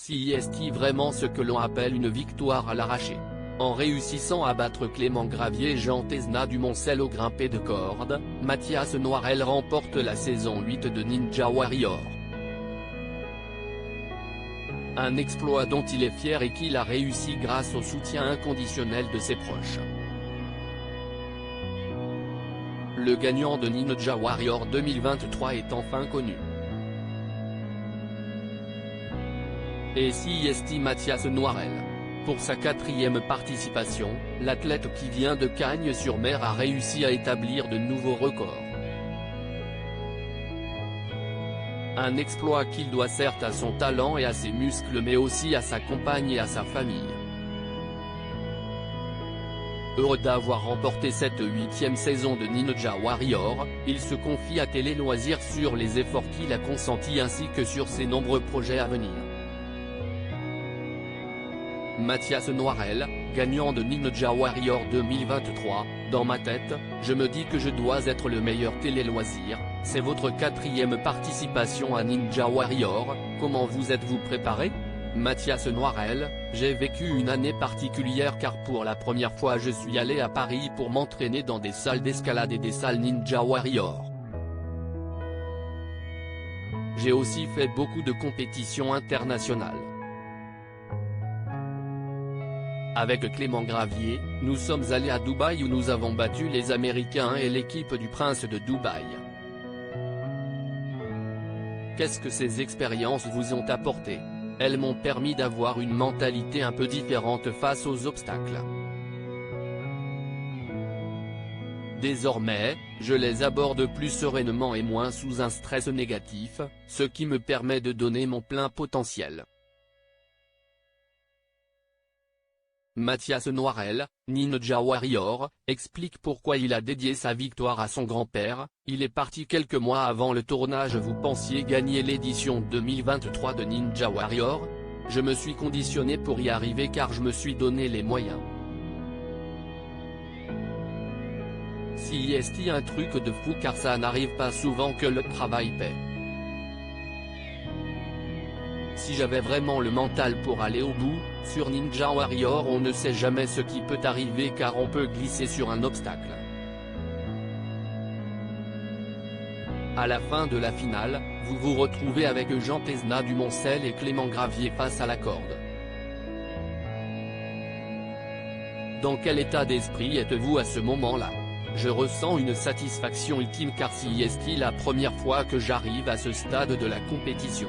Si est vraiment ce que l'on appelle une victoire à l'arraché. En réussissant à battre Clément Gravier et Jean Tesna du Moncel au grimpé de corde, Mathias Noirel remporte la saison 8 de Ninja Warrior. Un exploit dont il est fier et qu'il a réussi grâce au soutien inconditionnel de ses proches. Le gagnant de Ninja Warrior 2023 est enfin connu. Et si Mathias Noirel. Pour sa 4e participation, l'athlète qui vient de Cagnes-sur-Mer a réussi à établir de nouveaux records. Un exploit qu'il doit certes à son talent et à ses muscles mais aussi à sa compagne et à sa famille. Heureux d'avoir remporté cette 8e saison de Ninja Warrior, il se confie à Télé Loisirs sur les efforts qu'il a consentis ainsi que sur ses nombreux projets à venir. Mathias Noirel, gagnant de Ninja Warrior 2023, dans ma tête, je me dis que je dois être le meilleur télé-loisir, c'est votre 4e participation à Ninja Warrior, comment vous êtes-vous préparé ? Mathias Noirel, j'ai vécu une année particulière car pour la première fois je suis allé à Paris pour m'entraîner dans des salles d'escalade et des salles Ninja Warrior. J'ai aussi fait beaucoup de compétitions internationales. Avec Clément Gravier, nous sommes allés à Dubaï où nous avons battu les Américains et l'équipe du Prince de Dubaï. Qu'est-ce que ces expériences vous ont apporté ? Elles m'ont permis d'avoir une mentalité un peu différente face aux obstacles. Désormais, je les aborde plus sereinement et moins sous un stress négatif, ce qui me permet de donner mon plein potentiel. Mathias Noirel, Ninja Warrior, explique pourquoi il a dédié sa victoire à son grand-père. Il est parti quelques mois avant le tournage. Vous pensiez gagner l'édition 2023 de Ninja Warrior ? Je me suis conditionné pour y arriver car je me suis donné les moyens. Si est un truc de fou car ça n'arrive pas souvent que le travail paie. Si j'avais vraiment le mental pour aller au bout, sur Ninja Warrior on ne sait jamais ce qui peut arriver car on peut glisser sur un obstacle. À la fin de la finale, vous vous retrouvez avec Jean Tesna du Moncel et Clément Gravier face à la corde. Dans quel état d'esprit êtes-vous à ce moment-là ? Je ressens une satisfaction ultime car si est la première fois que j'arrive à ce stade de la compétition.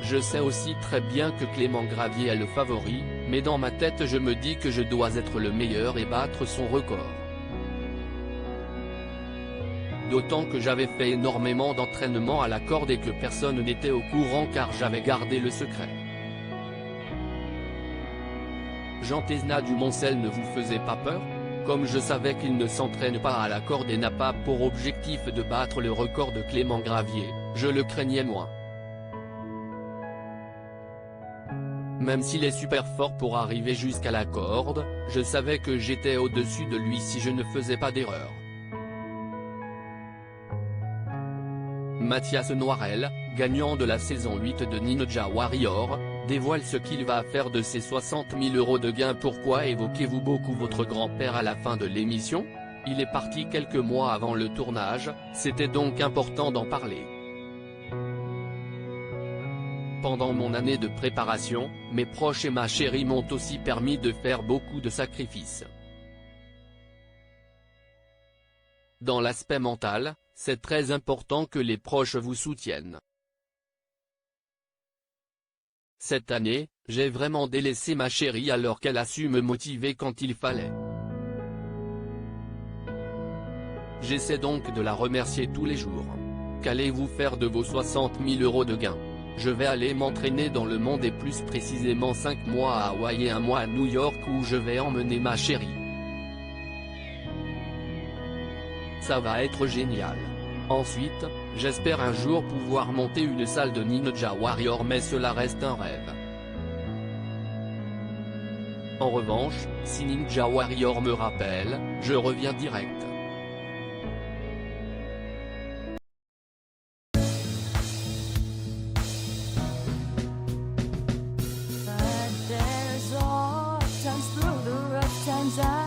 Je sais aussi très bien que Clément Gravier est le favori, mais dans ma tête je me dis que je dois être le meilleur et battre son record. D'autant que j'avais fait énormément d'entraînement à la corde et que personne n'était au courant car j'avais gardé le secret. Jean Tesna du Moncel ne vous faisait pas peur ? Comme je savais qu'il ne s'entraîne pas à la corde et n'a pas pour objectif de battre le record de Clément Gravier, je le craignais moins. Même s'il est super fort pour arriver jusqu'à la corde, je savais que j'étais au-dessus de lui si je ne faisais pas d'erreur. Mathias Noirel, gagnant de la saison 8 de Ninja Warrior, dévoile ce qu'il va faire de ses 60 000 € de gains. Pourquoi évoquez-vous beaucoup votre grand-père à la fin de l'émission ? Il est parti quelques mois avant le tournage, c'était donc important d'en parler. Pendant mon année de préparation, mes proches et ma chérie m'ont aussi permis de faire beaucoup de sacrifices. Dans l'aspect mental, c'est très important que les proches vous soutiennent. Cette année, j'ai vraiment délaissé ma chérie alors qu'elle a su me motiver quand il fallait. J'essaie donc de la remercier tous les jours. Qu'allez-vous faire de vos 60 000 € de gains ? Je vais aller m'entraîner dans le monde et plus précisément 5 mois à Hawaï et 1 mois à New York où je vais emmener ma chérie. Ça va être génial. Ensuite, j'espère un jour pouvoir monter une salle de Ninja Warrior mais cela reste un rêve. En revanche, si Ninja Warrior me rappelle, je reviens direct. times